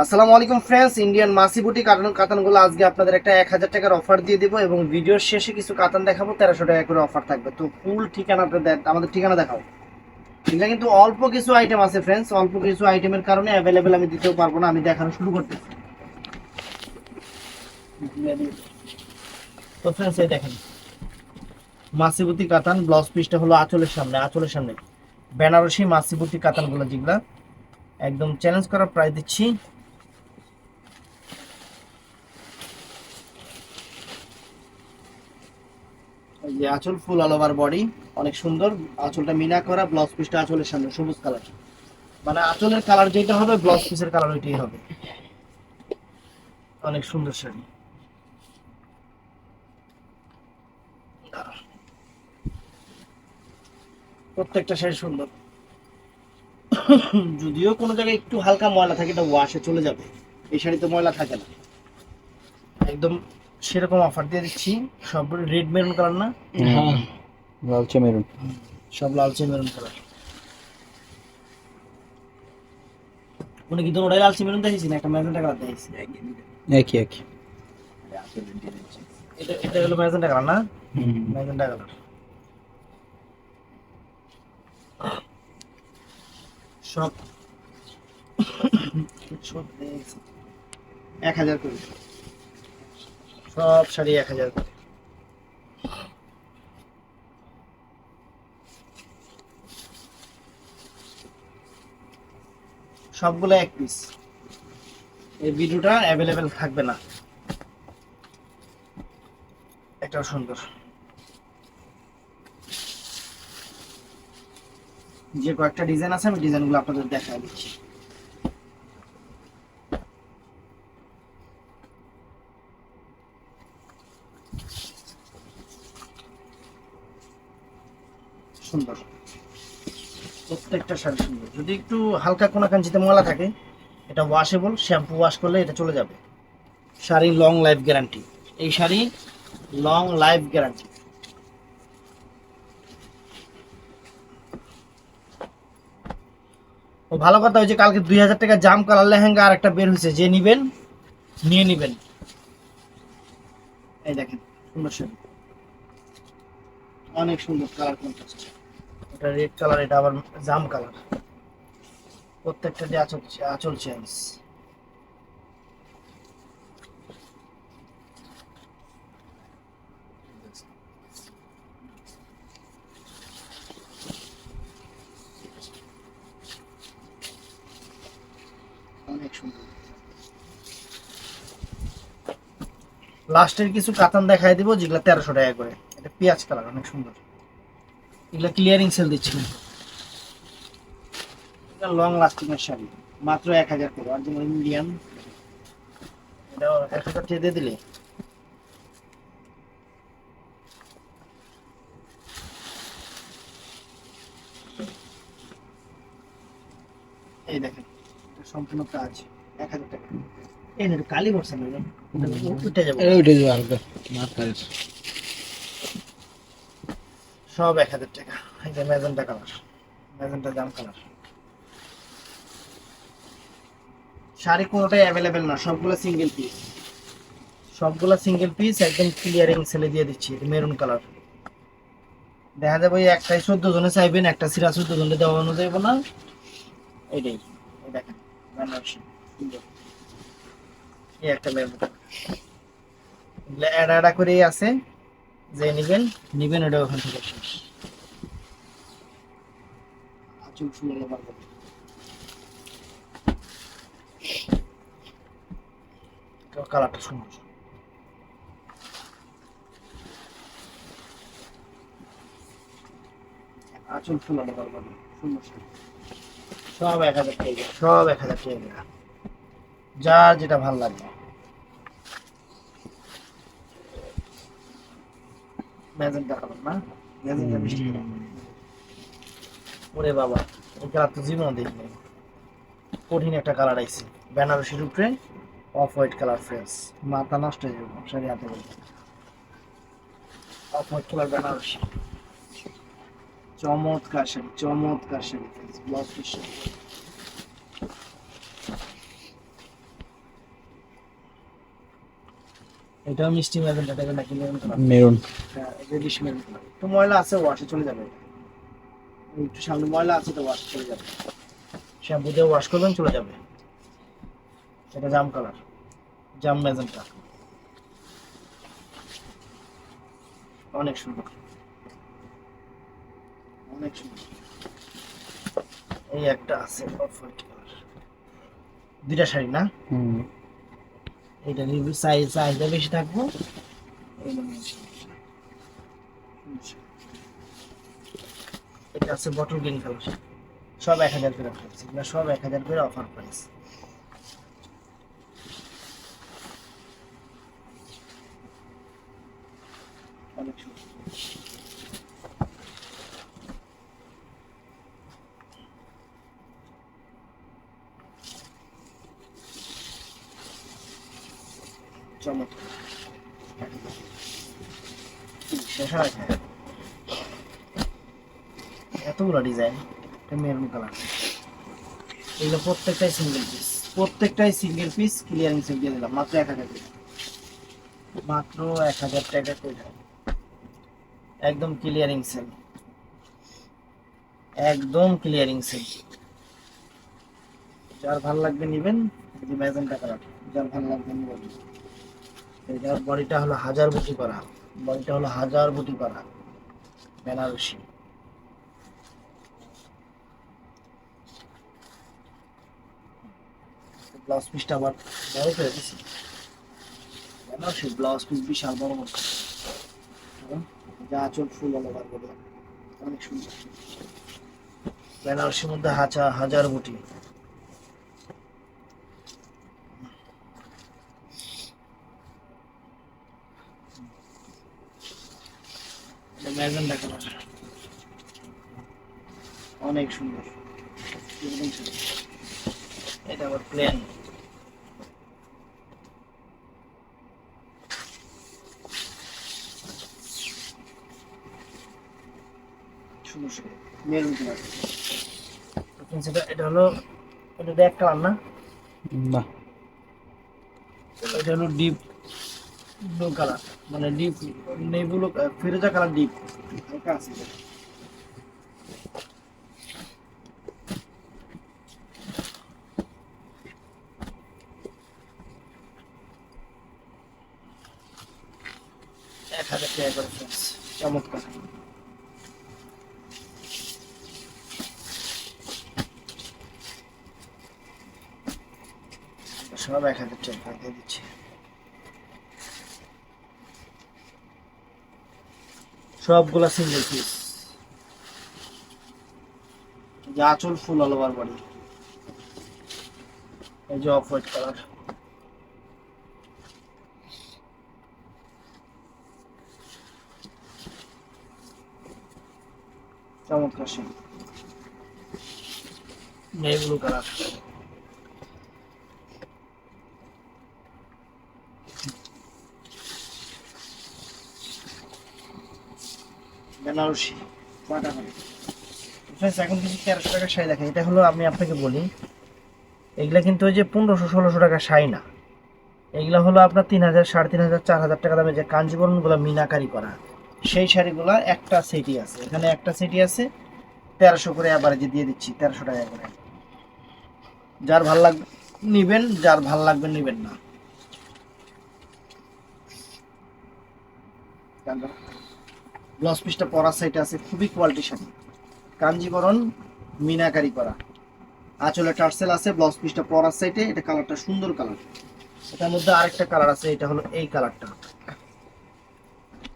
আসসালামু আলাইকুম friends, Indian মাসি বুটি কাতানগুলো আজকে আপনাদের একটা 1000 টাকার অফার দিয়ে দিব এবং ভিডিওর শেষে কিছু কাতান দেখাবো 1300 টাকা করে অফার থাকবে। তো ফুল ঠিকানাটা আমাদের ঠিকানা দেখাও। এটা কিন্তু অল্প কিছু আইটেম আছে ফ্রেন্ডস, অল্প কিছু আইটেমের কারণে অ্যাভেলেবেল আমি দিতেও পারবো না। আমি দেখানো শুরু করতেছি। তো ফ্রেন্ডস এই দেখেন মাসিবুতি কাতান, ব্লাউজ পিসটা হলো আঁচলের সামনে বেনারসি মাসিবুতি কাতানগুলো যেগুলা একদম চ্যালেঞ্জ করা প্রাইস দিচ্ছি। এই যে আঁচল ফুল অল ওভার বডি, অনেক সুন্দর। আঁচলটা মিনা করা, ব্লাউজ পিসটা আঁচলের সামনে সবুজ কালার, মানে আঁচলের কালার যেটা হবে ব্লাউজ পিসের কালার ওইটাই হবে। অনেক সুন্দর শাড়ি। প্রত্যেকটা শাড়ি সুন্দর। যদিও কোনো জায়গায় একটু হালকা ময়লা থাকে এটা ওয়াশে চলে যাবে, এই শাড়িতে ময়লা থাকে না। একদম সেরকম অফার দিয়ে দিচ্ছি। সব রেড মেরুন কালার না? হ্যাঁ, লালচে মেরুন। সব লালচে মেরুন কালার। মানে কি দুটোটাই লালচে মেরুন দেখেছি না একটা ম্যাজেন্টা কালার দেখেছি? একই একই। এটা এটা হলো ম্যাজেন্টা কালার না? Magenta colour. সব সব 1000 করে, সব শাড়ি 1000 করে। সবগুলো এক পিস। এই ভিডিওটা অ্যাভেলেবেল থাকবে না। এটাও সুন্দর। যে কয়েকটা ডিজাইন আছে আমি ডিজাইনগুলো আপনাদের দেখাই দিচ্ছি। সুন্দর, প্রত্যেকটা শাড়ি সুন্দর। যদি একটু হালকা কোনা কাঞ্চিতে ময়লা থাকে এটা ওয়াশেবল, শ্যাম্পু ওয়াশ করলে এটা চলে যাবে। শাড়ি লং লাইফ গ্যারান্টি, এই শাড়ি লং লাইফ গ্যারান্টি। ও ভালো কথা, ওই যে কালকে 2000 টাকা জাম কালার লেহেঙ্গা আর একটা বের হয়েছে, যে নিবেন নিয়ে নিবেন। এই দেখেন সুন্দর শাড়ি, অনেক সুন্দর কালার কন্ট্রাস্ট। এটা রেড কালার, এটা আবার জাম কালার। প্রত্যেকটা যে আঁচল আঁচল চেঞ্জ। অনেক সুন্দর। লাস্টের কিছু কাতান দেখাই দিব যেগুলো 1300 টাকা করে। এটা পেঁয়াজ কালার, অনেক সুন্দর। এগুলো ক্লিয়ারিং সেল দিচ্ছি। এটা লং লাস্টিং এর শাড়ি, মাত্র 1000 করে। Original Indian. এটা 1000 টাকা দিয়ে দিলে এই দেখেন এটা সম্পূর্ণ কাজ 1000 টাকা। এই না কালি বর্ষা না, উঠে যাবে। উঠে যাবে হালকা মাথায়। সব 1000 টাকা। এই যে ম্যাজেন্টা কালার, ম্যাজেন্টা জাম কালার। শাড়ি কোনোটাই অ্যাভেলেবেল না, সবগুলো সিঙ্গেল পিস। সবগুলো সিঙ্গেল পিস একদম ক্লিয়ারিং সেলে দিয়ে দিচ্ছি। মেরুন কালার দেখা যাবে ওই একটাই 14 জনে চাইবেন, একটা সিরা 14 জনে দেওয়া অনুযায়ী না। এইটাই, এই দেখেন বেনারসি সুন্দর। এই একটা মেরুন কালার, এগুলো অ্যাডা অ্যাডা করেই আছে। যে নিবেন নিবেন, ওটা ওখান থেকে শেষ। আঁচল ফুল পারবেন। কালারটা সুন্দর। আঁচল ফুলানো পারবেন, সুন্দর সুন্দর। সব 1000 টাকা, সব 1000 টাকা। যার যেটা ভালো লাগবে। ম্যাজেন্টা কালার না? ম্যাজেন্টা মিষ্টি কালার। ওরে বাবা, এই কালার তো জীবন দেখিনি। কঠিন একটা কালার আইছে বেনারসির উপরে, অফ হোয়াইট কালার। ফ্রেন্ডস মাথা নষ্ট হয়ে যাবে শাড়ি হাতে বলতে। অফ হোয়াইট কালার বেনারসি, চমৎকার শাড়ি, চমৎকার শাড়ি। ব্লাউজ পিস এটাও মিষ্টি ম্যাজেন্টা টাইপের নাকি মেরুন কালার। মেরুন। হ্যাঁ রেডিশ মেরুন কালার। একটু ময়লা আছে, ওয়াশে চলে যাবে। একটু সামনে ময়লা আছে তো ওয়াশ চলে যাবে, শ্যাম্পু দিয়ে ওয়াশ করবেন চলে যাবে। এটা জাম কালার, জাম ম্যাজেন্টা, অনেক সুন্দর, অনেক সুন্দর। এই একটা আছে অফ হোয়াইট কালার, দুইটা শাড়ি না, হুম। এটা রিভিউ সাইজটা বেশি থাকবো। এই জন্য বেশি। এটা আছে বটল গ্রিন কালার, সব 1000 করে প্রাইস, এগুলো সব 1000 করে অফার প্রাইস। অনেক সুন্দর। চমৎকার, শেষ হয় না। এতগুলো ডিজাইন, এটা মেরুন কালার, এগুলো প্রত্যেকটাই সিঙ্গেল পিস, প্রত্যেকটাই সিঙ্গেল পিস। ক্লিয়ারিং সেল দিয়ে দিলাম মাত্র 1000 টাকা, মাত্র 1000 টাকা করে, একদম ক্লিয়ারিং সেল, একদম ক্লিয়ারিং সেল। যার ভালো লাগবে নেবেন, যদি ম্যাজেন্টা কালার, যার ভালো লাগবে নেবেন। এটার বডিটা হলো 1000 বুটি করা, বডিটা হলো 1000 বুটি করা বেনারসি। ব্লাউজ পিসটা আবার বড় করে দিছি, বেনারসি ব্লাউজ পিস বিশাল বড় বড়, যা চোখ ফুল হলো বার করে, অনেক সুন্দর। বেনারসির মধ্যে 1000 বুটি, ম্যাজেন্টা কালার, অনেক সুন্দর। এটা আবার প্লেন, সুন্দর সুন্দর মেরুন কালার। এটা হলো, এটা এক কালার না, না। এটা হলো ডিপ ব্লু কালার, মানে ডিপ নেভি ফিরোজা কালার, ডিপ হালকা আছে। 1000 টাকা করে ফ্রেন্ডস, চমৎকার। সব 1000 টাকা দিয়ে দিচ্ছি, সবগুলা সিঙ্গেল পিস। যে আঁচল ফুল অল ওভার বডি, এই যে অফ হোয়াইট কালার, চমৎকার সে নেভি ব্লু কালার, বেনারসি বাটা করে। ফ্রেন্ডস এখন কিছু 1300 টাকা শাড়ি দেখেন, এটা হলো আমি আপনাকে বলি, এগুলা কিন্তু ওই যে 1500-1600 টাকা শাড়ি না, এগুলা হলো আপনার 3000, 3500, 4000 টাকা দামে যে কাঞ্জিবরমগুলো মিনাকারি করা, সেই শাড়িগুলা একটা সেটই আছে, এখানে একটা সেটই আছে 1300 করে অ্যাভারেজে দিয়ে দিচ্ছি, 1300 টাকা করে। যার ভাল লাগবে নিবেন, যার ভাল লাগবে নিবেন না। ব্লাউজ পিসটা পরা সাইডে আছে, খুবই কোয়ালিটি শাড়ি, কাঞ্জিবরম মিনাকারি করা, আঁচলে টার্সেল আছে, ব্লাউজ পিসটা পরার সাইডে। এটা কালারটা সুন্দর কালার, এটার মধ্যে আরেকটা কালার আছে, এটা হলো এই কালারটা,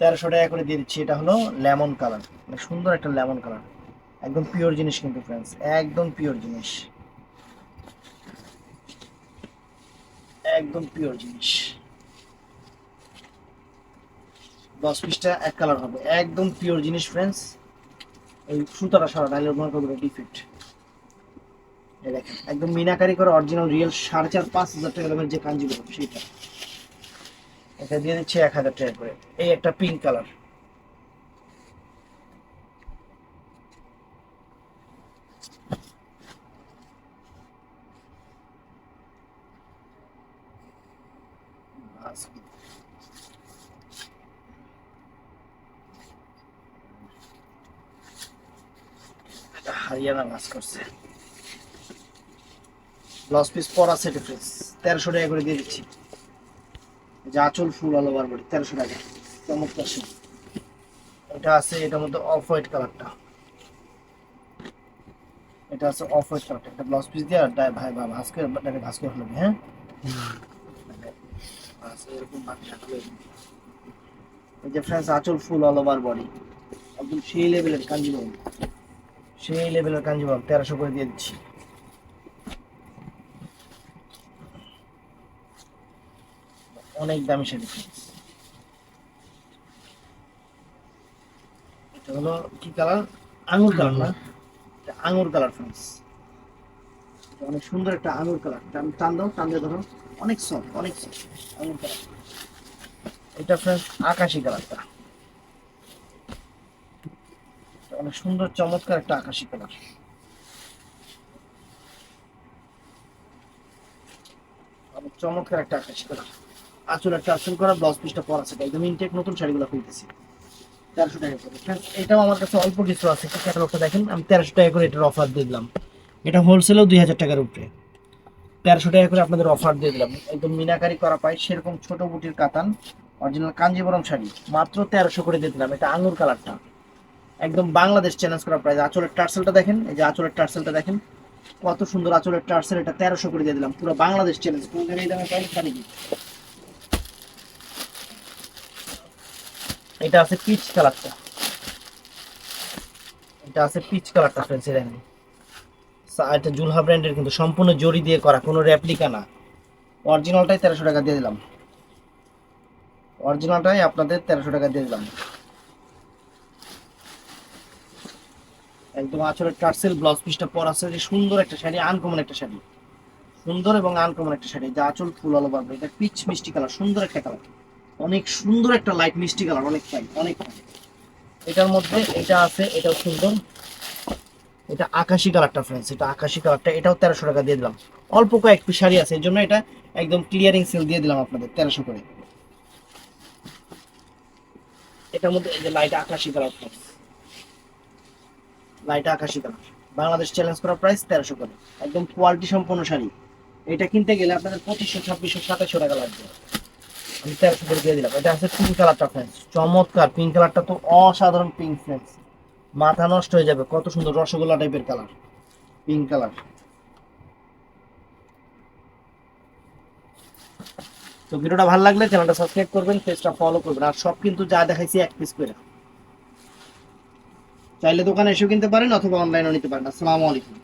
1300 টাকা করে দিয়ে দিচ্ছি। এটা হলো লেমন কালার, মানে সুন্দর একটা লেমন কালার, একদম পিওর জিনিস কিন্তু ফ্রেন্ডস, একদম পিওর জিনিস, একদম পিওর জিনিস। ব্লাউজ পিসটা এক কালার হবে, একদম পিওর জিনিস ফ্রেন্ডস। এই সুতাটা সারা নাইলে মনে করবে ডিফেক্ট। এই দেখেন একদম মিনাকারি করে অরিজিনাল রিয়েল 4500-5000 টাকা দামের যে কাঞ্জিবরম সেইটা, এটা দিয়ে দিচ্ছি 1000 টাকা করে। এই একটা পিঙ্ক কালার, হারিয়ানা কাজ করছে। ব্লাউজ পিস পরা সেট ফ্রেস 1300 টাকা করে দিয়ে দিচ্ছি। যে আঁচল ফুল অল ওভার বডি 1300 টাকা, চমৎকার শাড়ি। এটা আছে এটার মধ্যে অফ হোয়াইট কালারটা, এটা আছে অফ হোয়াইট কালারটা। এটা ব্লাউজ পিস দিয়ে ভাই বাবা আজকে ডাইরেক্ট ভাঁজ করে ফেলবে। হ্যাঁ আচ্ছা, এরকম বাকি থাকবে। এই যে ফ্রেন্ডস আঁচল ফুল অল ওভার বডি, একদম সেই লেভেলের কাঞ্জিবরম, সেই লেভেলের কাঞ্জিবরম 1300 করে দিয়ে দিচ্ছি। অনেক দামি শাড়ি ফ্রেন্ডস। এটা হলো কি কালার? আঙুর কালার না, এটা আঙুর কালার ফ্রেন্ডস। এটা অনেক সুন্দর একটা আঙুর কালার। টান দাও, টান দিয়ে ধরো, অনেক সফট, অনেক সফট আঙুর কালার। এটা ফ্রেন্ডস আকাশি কালারটা, অনেক সুন্দর চমৎকার একটা আকাশি কালার। অনেক চমৎকার একটা আকাশি কালার। আঁচল একটা আঁচল করা, ব্লাউজ পিসটা পরা আছে, একদম ইনটেক নতুন শাড়িগুলো খুলতেছি 1300 টাকা করে। Friends, এটাও আমার কাছে অল্প কিছু আছে, ক্যাটালগটা দেখেন। আমি 1300 টাকা করে এটার অফার দিয়ে দিলাম। এটা হোলসেলেও 2000 টাকার উপরে, 1300 টাকা করে আপনাদের অফার দিয়ে দিলাম। একদম মিনাকারি করা পাই সেরকম ছোট বুটির কাতান অরিজিনাল কাঞ্জিবরম শাড়ি মাত্র 1300 করে দিয়ে দিলাম। এটা আঙুর কালারটা, একদম বাংলাদেশ চ্যালেঞ্জ করা প্রাইস। আঁচলের টার্সেলটা দেখেন, এই যে আঁচলের টার্সেলটা দেখেন কত সুন্দর আঁচলের টার্সেল। এটা 1300 করে দিয়ে দিলাম, পুরো বাংলাদেশ চ্যালেঞ্জ। কোন জায়গায় এই দামে পাইলে শাড়ি কি। এটা আছে পিচ কালারটা, এটা আছে পিচ কালারটা ফ্রেন্ডস। দেখেন এটা জুলহা ব্র্যান্ডের, কিন্তু সম্পূর্ণ জরি দিয়ে করা, কোনো রেপ্লিকা না। অরিজিনালটাই 1300 টাকা দিয়ে দিলাম, অরিজিনালটাই আপনাদের 1300 টাকা দিয়ে দিলাম। একদম আঁচলের টার্সেল, ব্লাউজ পিসটা পরা আছে। যে সুন্দর একটা শাড়ি, আনকমন একটা শাড়ি, সুন্দর এবং আনকমন একটা শাড়ি। যা আঁচল ফুল অল ওভার। এটা পিচ মিষ্টি কালার, সুন্দর একটা কালার, অনেক সুন্দর একটা লাইট মিষ্টি কালার, অনেক ফাইন, অনেক ফাইন। এটার মধ্যে এটা আছে, এটাও সুন্দর। এটা আকাশি কালারটা ফ্রেন্ডস, এটা আকাশি কালারটা, এটাও 1300 টাকা দিয়ে দিলাম। অল্প কয়েক পিস শাড়ি আছে, এই জন্য এটা একদম ক্লিয়ারিং সেল দিয়ে দিলাম আপনাদের 1300 করে। এটার মধ্যে এই যে লাইট আকাশি কালার ফ্রেন্ডস, লাইট আকাশি কালার, বাংলাদেশ চ্যালেঞ্জ করা প্রাইস 1300 করে। একদম কোয়ালিটি সম্পন্ন শাড়ি। এটা কিনতে গেলে আপনাদের 2500, 2600, 2700 টাকা লাগবে। আমি 1300 করে দিয়ে দিলাম। এটা আছে পিঙ্ক কালারটা ফ্রেন্ডস, চমৎকার পিঙ্ক কালারটা, তো অসাধারণ পিঙ্ক ফ্রেন্ডস, মাথা নষ্ট হয়ে যাবে, কত সুন্দর রসগোল্লা টাইপের কালার, পিঙ্ক কালার। তো ভিডিওটা ভালো লাগলে চ্যানেলটা সাবস্ক্রাইব করবেন, পেজটা ফলো করবেন। আর সব কিন্তু যা দেখাইছি এক পিস করে, চাইলে দোকানে এসেও কিনতে পারেন অথবা অনলাইনেও নিতে পারেন। আসসালামু আলাইকুম।